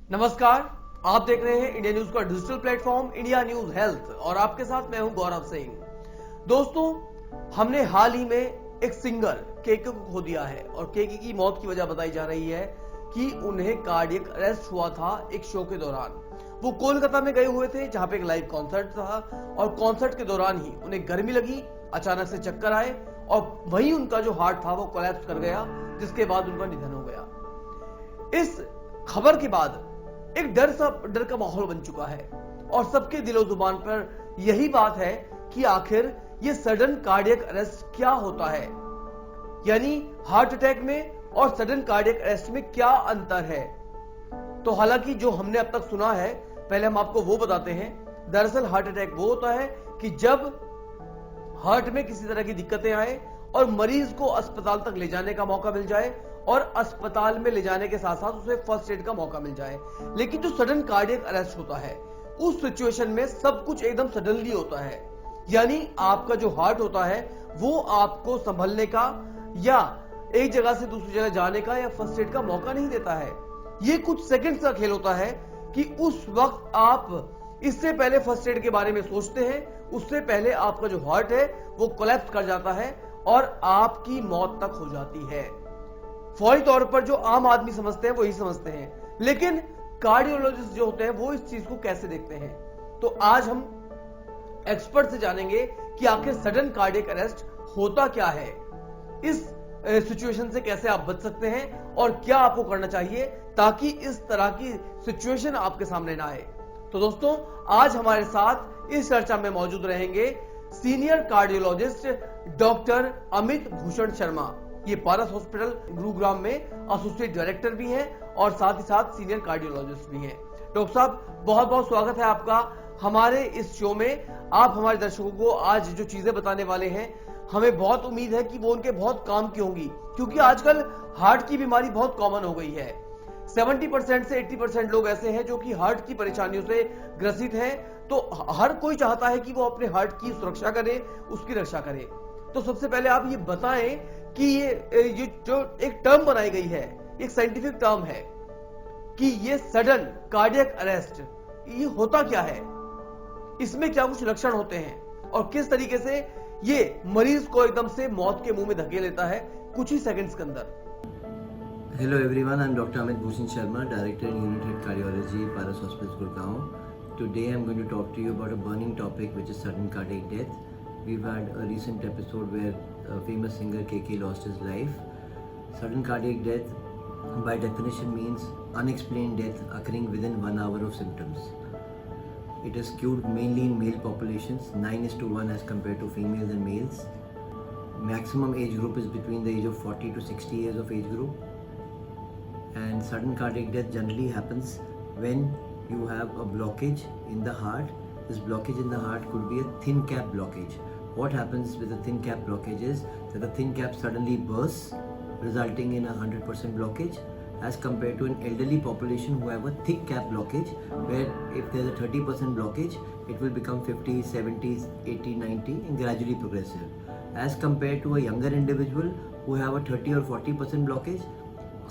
नमस्कार, आप देख रहे हैं इंडिया न्यूज का digital platform India news health और आपके साथ मैं हूं गौरव सिंह। दोस्तों, हमने हाल ही में एक सिंगर केके को खो दिया है और केके की मौत की वजह बताई जा रही है कि उन्हें कार्डियक अरेस्ट हुआ था एक शो के दौरान। वो कोलकाता में गए हुए थे जहां पे एक लाइव कॉन्सर्ट था और कॉन्सर्ट के दौरान ही उन्हें गर्मी लगी, अचानक से चक्कर आए और वहीं उनका जो हार्ट था वो कोलैप्स कर गया, जिसके बाद उनका निधन हो गया। इस खबर के बाद एक डर का माहौल बन चुका है और सबके दिलो जुबान पर यही बात है कि आखिर ये सडन कार्डियक अरेस्ट क्या होता है, यानी हार्ट अटैक में और सडन कार्डियक अरेस्ट में क्या अंतर है। तो हालांकि जो हमने अब तक सुना है, पहले हम आपको वो बताते हैं। दरअसल हार्ट अटैक वो होता है कि जब हार्ट में किसी तरह की दिक्कतें आए और मरीज को अस्पताल तक ले जाने का मौका मिल जाए और अस्पताल में ले जाने के साथ साथ उसे फर्स्ट एड का मौका मिल जाए। लेकिन जो सडन कार्डियक अरेस्ट होता है उस सिचुएशन में सब कुछ एकदम सडनली होता है, यानी आपका जो हार्ट होता है वो आपको संभलने का या एक जगह से दूसरी जगह जाने का या फर्स्ट एड का मौका नहीं देता है। ये कुछ सेकंड्स का खेल होता है कि उस वक्त आप इससे पहले फर्स्ट एड के बारे में सोचते हैं, उससे पहले आपका जो हार्ट है वो कोलैप्स कर जाता है और आपकी मौत तक हो जाती है। फौरी तौर पर जो आम आदमी समझते हैं वो ही समझते हैं, लेकिन कार्डियोलॉजिस्ट जो होते हैं वो इस चीज को कैसे देखते हैं। तो आज हम एक्सपर्ट से जानेंगे कि आखिर सडन कार्डियक अरेस्ट होता क्या है, इस सिचुएशन से कैसे आप बच सकते हैं और क्या आपको करना चाहिए ताकि इस तरह की सिचुएशन आपके सामने ना आए। तो दोस्तों, आज हमारे साथ इस चर्चा में मौजूद रहेंगे senior cardiologist doctor Amit Bhushan Sharma. ये पारस हॉस्पिटल गुरुग्राम में एसोसिएट डायरेक्टर भी हैं और साथ ही साथ सीनियर कार्डियोलॉजिस्ट भी हैं। डॉक्टर साहब, बहुत बहुत स्वागत है आपका हमारे इस शो में। आप हमारे दर्शकों को आज जो चीजें बताने वाले हैं, हमें बहुत उम्मीद है कि वो उनके बहुत काम की होंगी, क्योंकि आजकल हार्ट की बीमारी बहुत कॉमन हो गई है। 70% से 80% लोग ऐसे हैं जो कि हार्ट की परेशानियों से ग्रसित हैं। तो हर कोई चाहता है कि वो अपने हार्ट की सुरक्षा करे, उसकी रक्षा करे। तो सबसे पहले आप ये बताएं कि ये जो एक टर्म बनाई गई है, एक साइंटिफिक टर्म है कि ये सडन कार्डियक अरेस्ट, ये होता क्या है, इसमें क्या कुछ लक्षण होते हैं और किस तरीके से ये मरीज को एकदम से मौत के मुंह में धकेल लेता है कुछ ही सेकंड्स के अंदर। Hello everyone, I'm Dr. Amit Bhushan Sharma, Director in Unit Head Cardiology, Paras Hospitals, Gurgaon. Today I'm going to talk to you about a burning topic, which is sudden cardiac death. We've had a recent episode where a famous singer KK lost his life. Sudden cardiac death by definition means unexplained death occurring within 1 hour of symptoms. It is skewed mainly in male populations, 9:1 as compared to females and males. Maximum age group is between the age of 40 to 60 years of age group. And sudden cardiac death generally happens when you have a blockage in the heart. This blockage in the heart could be a thin cap blockage. What happens with a thin cap blockage is that the thin cap suddenly bursts, resulting in a 100% blockage, as compared to an elderly population who have a thick cap blockage, where if there's a 30% blockage, it will become 50, 70, 80, 90 and gradually progressive. As compared to a younger individual who have a 30 or 40% blockage,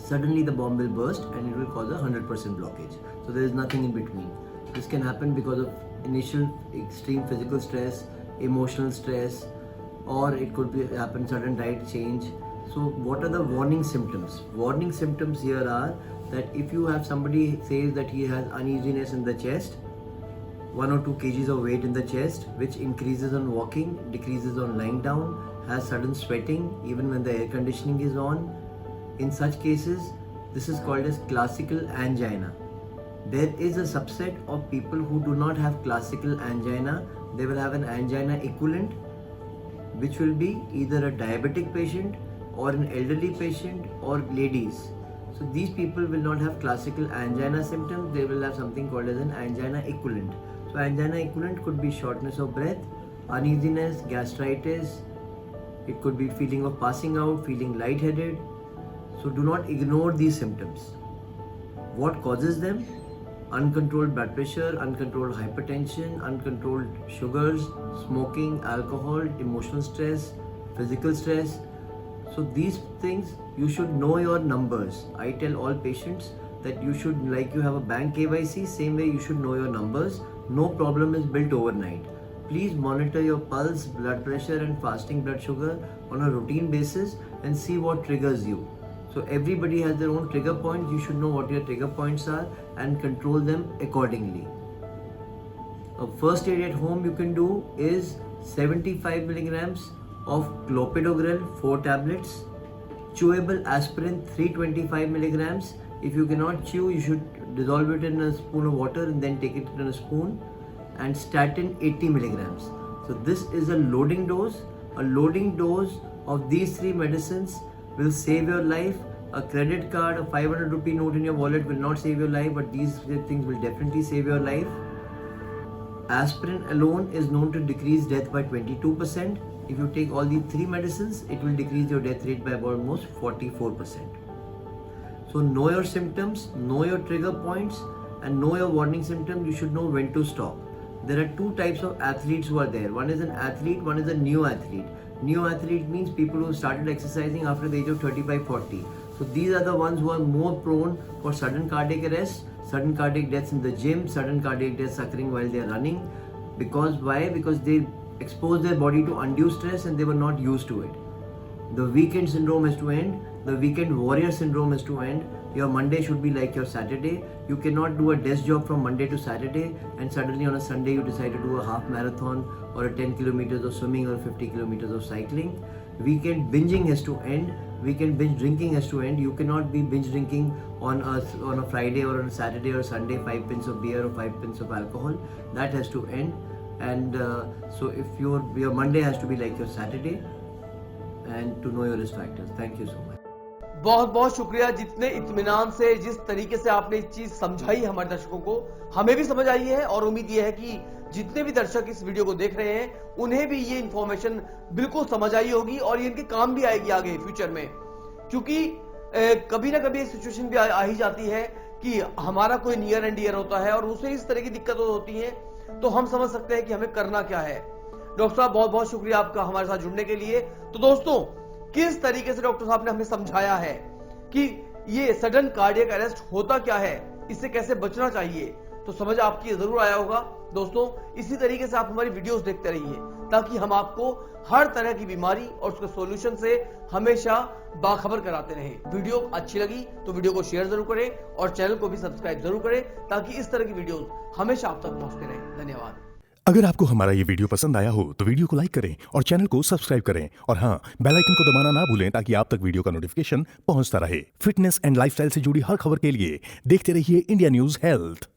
suddenly the bomb will burst and it will cause a 100% blockage. So there is nothing in between. This can happen because of initial extreme physical stress, emotional stress, or it could be happen sudden diet change. So what are the warning symptoms? Warning symptoms here are that if you have somebody says that he has uneasiness in the chest, 1 or 2 kgs of weight in the chest, which increases on walking, decreases on lying down, has sudden sweating even when the air conditioning is on. In such cases, this is called as classical angina. There is a subset of people who do not have classical angina. They will have an angina equivalent, which will be either a diabetic patient or an elderly patient or ladies. So these people will not have classical angina symptoms. They will have something called as an angina equivalent. So angina equivalent could be shortness of breath, uneasiness, gastritis. It could be feeling of passing out, feeling lightheaded. So do not ignore these symptoms. What causes them? Uncontrolled blood pressure, uncontrolled hypertension, uncontrolled sugars, smoking, alcohol, emotional stress, physical stress. So these things, you should know your numbers. I tell all patients that you should, like you have a bank KYC, same way you should know your numbers. No problem is built overnight. Please monitor your pulse, blood pressure and fasting blood sugar on a routine basis and see what triggers you. So everybody has their own trigger points. You should know what your trigger points are and control them accordingly. A first aid at home you can do is 75 milligrams of clopidogrel 4 tablets, chewable aspirin 325 milligrams. If you cannot chew, you should dissolve it in a spoon of water and then take it in a spoon, and statin 80 milligrams. So this is a loading dose. A loading dose of these 3 medicines will save your life. A credit card, a 500 rupee note in your wallet will not save your life, but these things will definitely save your life. Aspirin alone is known to decrease death by 22%. If you take all these 3 medicines, it will decrease your death rate by about almost 44%. So know your symptoms, know your trigger points and know your warning symptoms. You should know when to stop. There are 2 types of athletes who are there. One is an athlete, one is a new athlete. New athlete means people who started exercising after the age of 35-40. So these are the ones who are more prone for sudden cardiac arrest, sudden cardiac deaths in the gym, sudden cardiac deaths occurring while they are running. Because why? Because they exposed their body to undue stress and they were not used to it. The weekend syndrome has to end. The weekend warrior syndrome has to end. Your Monday should be like your Saturday. You cannot do a desk job from Monday to Saturday and suddenly on a Sunday you decide to do a half marathon or a 10 kilometers of swimming or 50 kilometers of cycling. Weekend binging has to end. Weekend binge drinking has to end. You cannot be binge drinking on a Friday or on a Saturday or Sunday 5 pints of beer or 5 pints of alcohol. That has to end. And so if your Monday has to be like your Saturday, and to know your risk factors. Thank you so much. बहुत बहुत शुक्रिया, जितने इत्मीनान से जिस तरीके से आपने इस चीज समझाई हमारे दर्शकों को, हमें भी समझ आई है और उम्मीद ये है कि जितने भी दर्शक इस वीडियो को देख रहे हैं उन्हें भी ये इंफॉर्मेशन बिल्कुल समझ आई होगी और ये इनके काम भी आएगी आगे फ्यूचर में, क्योंकि कभी ना कभी सिचुएशन भी आ ही जाती है कि हमारा कोई नियर एंड डियर होता है और उसे इस तरह की दिक्कतें होती हैं, तो हम समझ सकते हैं कि हमें करना क्या है। डॉक्टर साहब बहुत बहुत शुक्रिया आपका हमारे साथ जुड़ने के लिए। तो दोस्तों, किस तरीके से डॉक्टर साहब ने हमें समझाया है कि ये सडन कार्डियक अरेस्ट होता क्या है, इससे कैसे बचना चाहिए, तो समझ आपकी जरूर आया होगा। दोस्तों, इसी तरीके से आप हमारी वीडियोस देखते रहिए ताकि हम आपको हर तरह की बीमारी और उसके सॉल्यूशन से हमेशा बाखबर कराते रहें। वीडियो अच्छी लगी तो वीडियो को शेयर जरूर करें और चैनल को भी सब्सक्राइब जरूर करें ताकि इस तरह की वीडियोस हमेशा आप तक पहुंचते रहें। धन्यवाद। अगर आपको हमारा ये वीडियो पसंद आया हो तो वीडियो को लाइक करें और चैनल को सब्सक्राइब करें और हाँ, बेल आइकन को दबाना ना भूलें ताकि आप तक वीडियो का नोटिफिकेशन पहुंचता रहे। फिटनेस एंड लाइफस्टाइल से जुड़ी हर खबर के लिए देखते रहिए इंडिया न्यूज हेल्थ।